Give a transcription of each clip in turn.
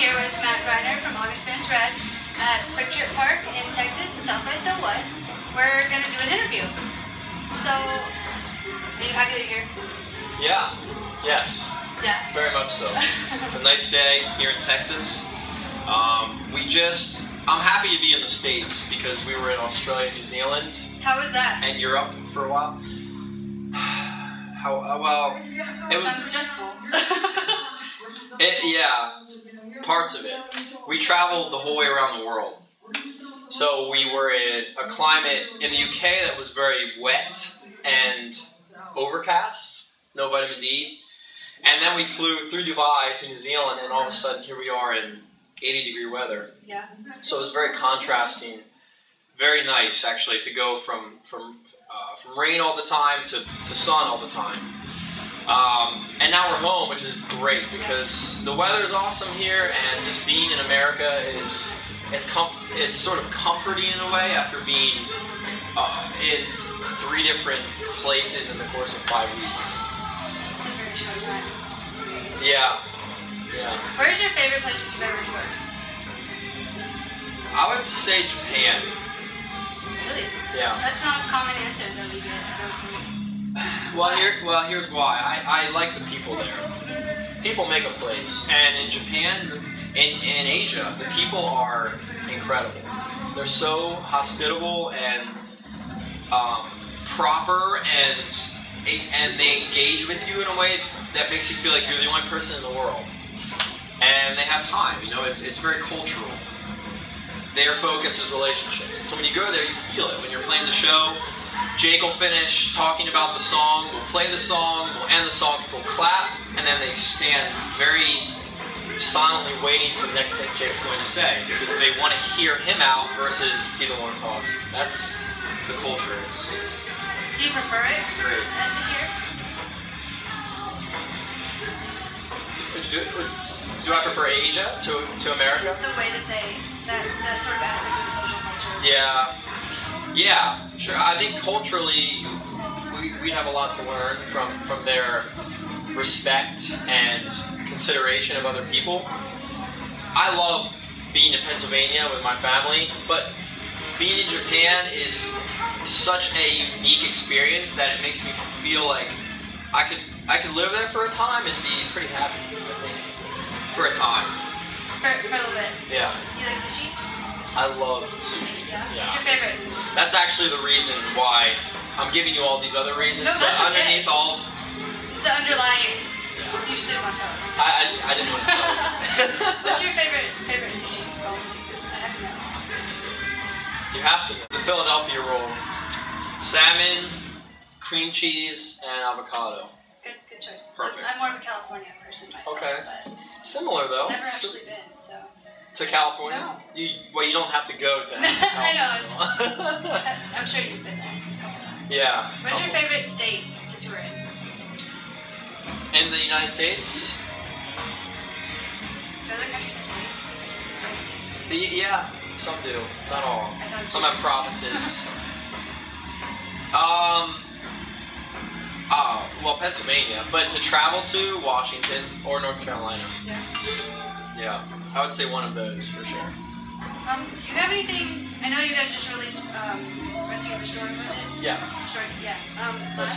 here with Matt Greiner from August Burns Red at Quick Trip Park in Texas in South by Southwest. We're going to do an interview. So, are you happy that you're here? Yeah. Yes. Yeah. Very much so. It's a nice day here in Texas. I'm happy to be in the States because we were in Australia, New Zealand. How was that? And Europe for a while. Well, it was... Sounds stressful. Yeah, parts of it. We traveled the whole way around the world. So we were in a climate in the UK that was very wet and overcast, no vitamin D. And then we flew through Dubai to New Zealand, and all of a sudden here we are in 80-degree weather. Yeah. So it was very contrasting, very nice actually to go from rain all the time to sun all the time. And now we're home, which is great because the weather is awesome here, and just being in America is it's sort of comforting in a way after being in 3 different places in the course of 5 weeks. It's a very short time. Yeah. Where's your favorite place that you've ever toured? I would say Japan. Really? Yeah. That's not a common answer that we get, I don't think. Well, here's why. I like the people there. People make a place, and in Japan, in Asia, the people are incredible. They're so hospitable and proper, and they engage with you in a way that makes you feel like you're the only person in the world. And they have time. You know, it's very cultural. Their focus is relationships. So when you go there, you feel it. When you're playing the show, Jake will finish talking about the song, we'll play the song, we'll end the song, people clap, and then they stand very silently waiting for the next thing Jake's going to say because they want to hear him out versus be the one talking. That's the culture. Do you prefer it? It's great. As to hear? Do I prefer Asia to America? Just the way that that sort of aspect of the social culture. Yeah, sure. I think culturally, we have a lot to learn from their respect and consideration of other people. I love being in Pennsylvania with my family, but being in Japan is such a unique experience that it makes me feel like I could live there for a time and be pretty happy, I think. For a time. For a little bit. Yeah. Do you like sushi? I love sushi. Yeah. What's your favorite? That's actually the reason why I'm giving you all these other reasons, No, but that's underneath okay. all... It's the underlying... Yeah. You just didn't want to tell us. I didn't want to tell you. What's your favorite sushi roll? I have to know. You have to know. The Philadelphia roll. Salmon, cream cheese, and avocado. Good choice. Perfect. I'm more of a California person myself. Okay. But Similar though. never actually been, so. To California? No. You don't have to go to I know. California. I'm sure you've been there a couple times. Yeah. What's your favorite state to tour in? In the United States? Do other countries have states? Like states? Yeah, some do. Not all. Some have provinces. Well, Pennsylvania, but to travel to Washington or North Carolina. Yeah, I would say one of those for sure. Do you have anything? I know you guys just released Rest of Your Story, was it? Yeah. Story, yeah. Last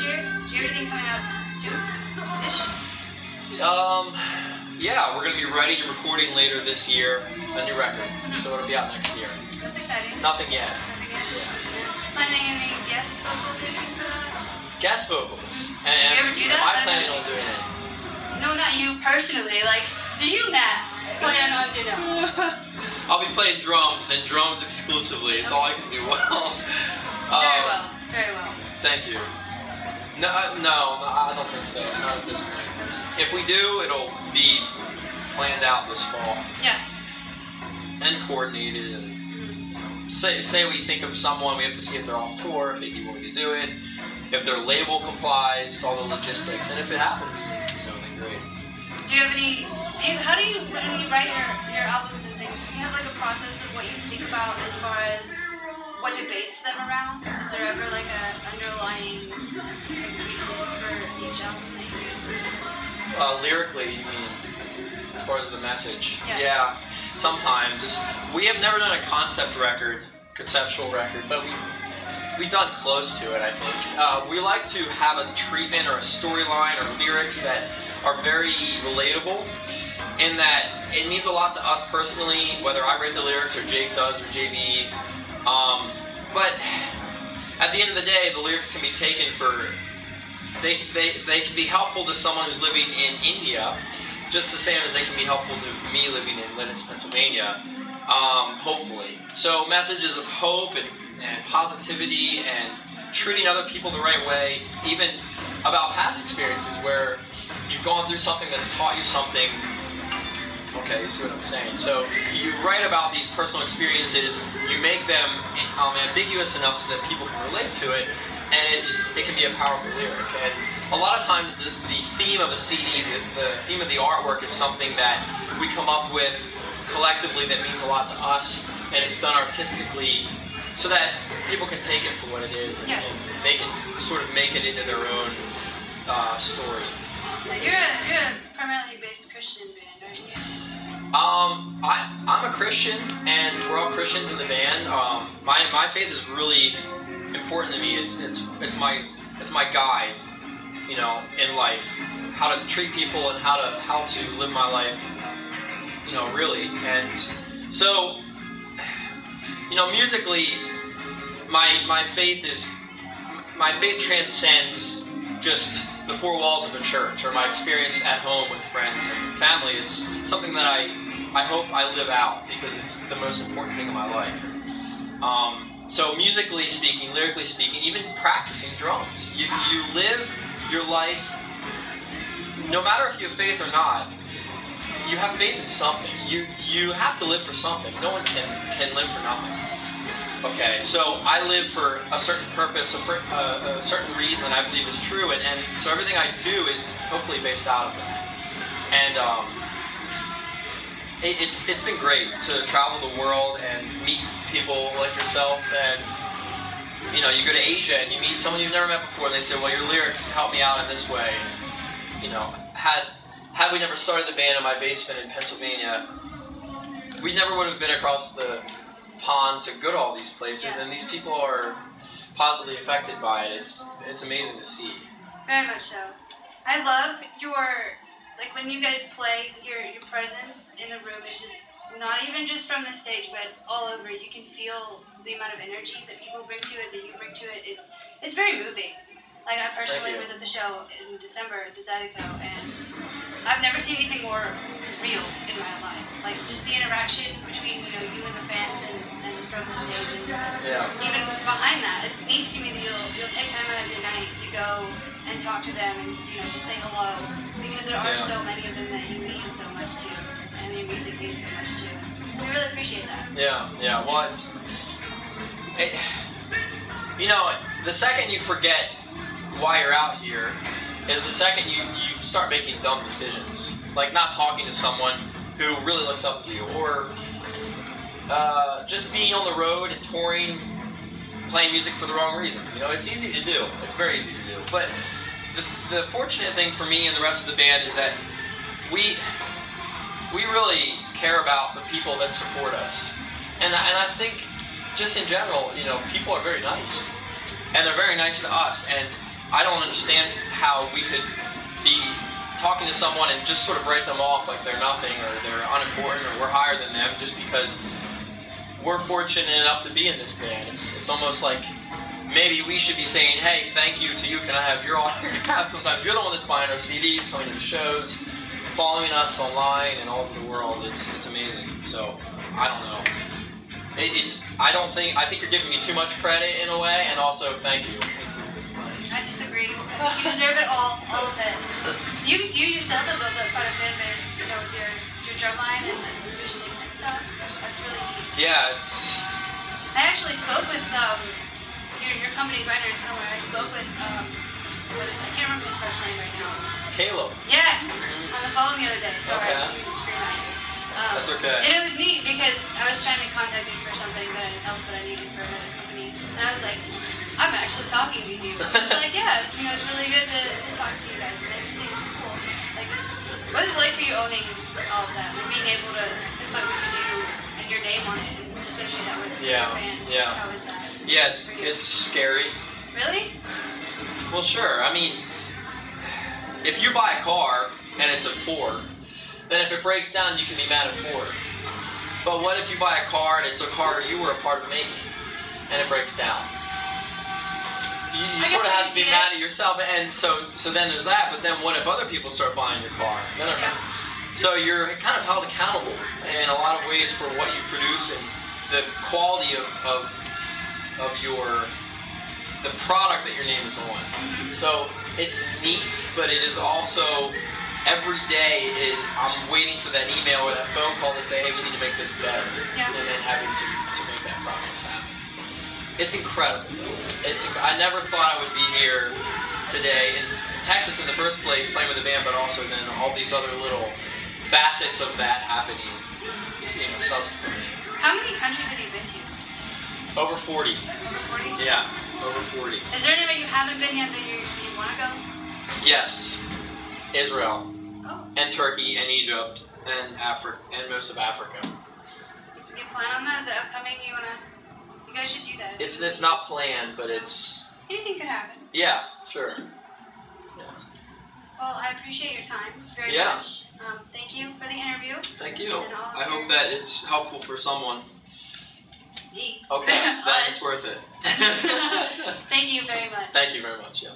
year. Do you have anything coming up soon-ish? Yeah, we're gonna be writing and recording later this year a new record, so it'll be out next year. That's exciting. Nothing yet. Nothing yet? Yeah. Planning any guest vocals or anything for that? Guest vocals. And do you ever do that? Am I planning on doing it? No, not you personally. Like, do you, Matt, plan on doing it? I'll be playing drums, and drums exclusively. It's all I can do well. Very well. Thank you. No, I don't think so. Not at this point. If we do, it'll be planned out this fall. Yeah. And coordinated. And say we think of someone, we have to see if they're off tour, if they'd be willing to do it, if their label complies, all the logistics, and if it happens, then great. Do you have any? How do you, when you write your albums and things, do you have like a process of what you think about as far as what to base them around? Is there ever like an underlying reason for each album that you do? Lyrically, you mean? as far as the message. Yeah. Sometimes. We have never done a conceptual record, but we've done close to it, I think. We like to have a treatment or a storyline or lyrics that are very relatable, in that it means a lot to us personally, whether I write the lyrics or Jake does or JB. But at the end of the day, the lyrics can be taken for, they can be helpful to someone who's living in India, just the same as they can be helpful to me living in Lidditz, Pennsylvania, hopefully. So messages of hope and positivity and treating other people the right way, even about past experiences where you've gone through something that's taught you something. Okay, you see what I'm saying? So you write about these personal experiences, you make them ambiguous enough so that people can relate to it, and it can be a powerful lyric. And a lot of times the theme of a CD, the theme of the artwork is something that we come up with collectively that means a lot to us, and it's done artistically so that people can take it for what it is, and they can sort of make it into their own story. Now, you're a primarily based Christian band, aren't you? I'm a Christian, and we're all Christians in the band. My faith is really important to me. It's my guide, you know, in life, how to treat people and how to live my life, you know, really. And so, you know, musically, my faith transcends just the four walls of a church or my experience at home with friends and family. It's something that I hope I live out because it's the most important thing in my life. So musically speaking, lyrically speaking, even practicing drums, you live your life, no matter if you have faith or not, you have faith in something. You have to live for something. No one can live for nothing. Okay, so I live for a certain purpose, a certain reason I believe is true, and so everything I do is hopefully based out of that. And it's been great to travel the world and meet people like yourself, and you know, you go to Asia and you meet someone you've never met before, and they say, well, your lyrics help me out in this way. You know, had we never started the band in my basement in Pennsylvania, we never would have been across the pond to go to all these places, and these people are positively affected by it. It's amazing to see. Very much so. I love your, like, when you guys play, your presence in the room is just not even just from the stage, but all over. You can feel the amount of energy that people bring to it, that you bring to it. It's very moving. Like, I personally was at the show in December at the Zydeco, and I've never seen anything more real in my life. Like, just the interaction between, you know, you and the fans and from the stage, and even behind that, it's neat to me that you'll take time out of your night to go and talk to them and, you know, just say hello, because there are so many of them that you mean so much to, and your music means so much to. We really appreciate that. Yeah. Well, you know, the second you forget why you're out here is the second you start making dumb decisions, like not talking to someone who really looks up to you, or just being on the road and touring, playing music for the wrong reasons. You know, it's easy to do. It's very easy to do. But the fortunate thing for me and the rest of the band is that we really care about the people that support us, and I think just in general, you know, people are very nice, and they're very nice to us, and I don't understand how we could be talking to someone and just sort of write them off like they're nothing or they're unimportant or we're higher than them just because we're fortunate enough to be in this band. It's almost like maybe we should be saying, hey, thank you to you, can I have your autograph? Sometimes you're the one that's buying our CDs, coming to the shows, following us online and all over the world. It's amazing. So, I don't know. I think you're giving me too much credit in a way, and also thank you. It's nice. I disagree. I think you deserve it all of it. You yourself have built up quite a fan base, you know, with your drum line and your sticks and stuff. That's really neat. Yeah, I actually spoke with your company, Greiner Kilmer. I spoke with what is it? I can't remember his first name right now. Caleb. Yes, on the phone the other day. Sorry, Okay. I'm doing the screen on you. That's okay. And it was neat because I was trying to contact him for something else that I needed for another company, and I was like, I'm actually talking to you. And he's like, yeah, it's really good to talk to you guys, and I just think it's cool. Like, what is it like for you you owning all of that? Like being able to put what you do and your name on it and associate that with your fans? Yeah. How is that? Yeah, it's scary. Really? Well, sure. I mean, if you buy a car and it's a Ford, then if it breaks down, you can be mad at Ford. But what if you buy a car and it's a car you were a part of making and it breaks down? You sort of have to be mad at yourself, and so then there's that. But then what if other people start buying your car? Then so you're kind of held accountable in a lot of ways for what you produce and the quality of the product that your name is on. So it's neat, but it is also every day is I'm waiting for that email or that phone call to say, hey, we need to make this better, and then having to make that process happen. It's incredible. I never thought I would be here today in Texas in the first place, playing with the band, but also then all these other little facets of that happening, subsequently. How many countries have you been to? Over 40. Over 40? Yeah, over 40. Is there anywhere you haven't been yet that you want to go? Yes, Israel, and Turkey, and Egypt, and Africa, and most of Africa. Do you plan on that? Is that upcoming? You guys should do that. It's not planned, but it's... Anything could happen. Yeah, sure. Well, I appreciate your time very much. Thank you for the interview. Thank you. I hope that it's helpful for someone. Me. Okay, then it's worth it. Thank you very much. Thank you very much, yeah.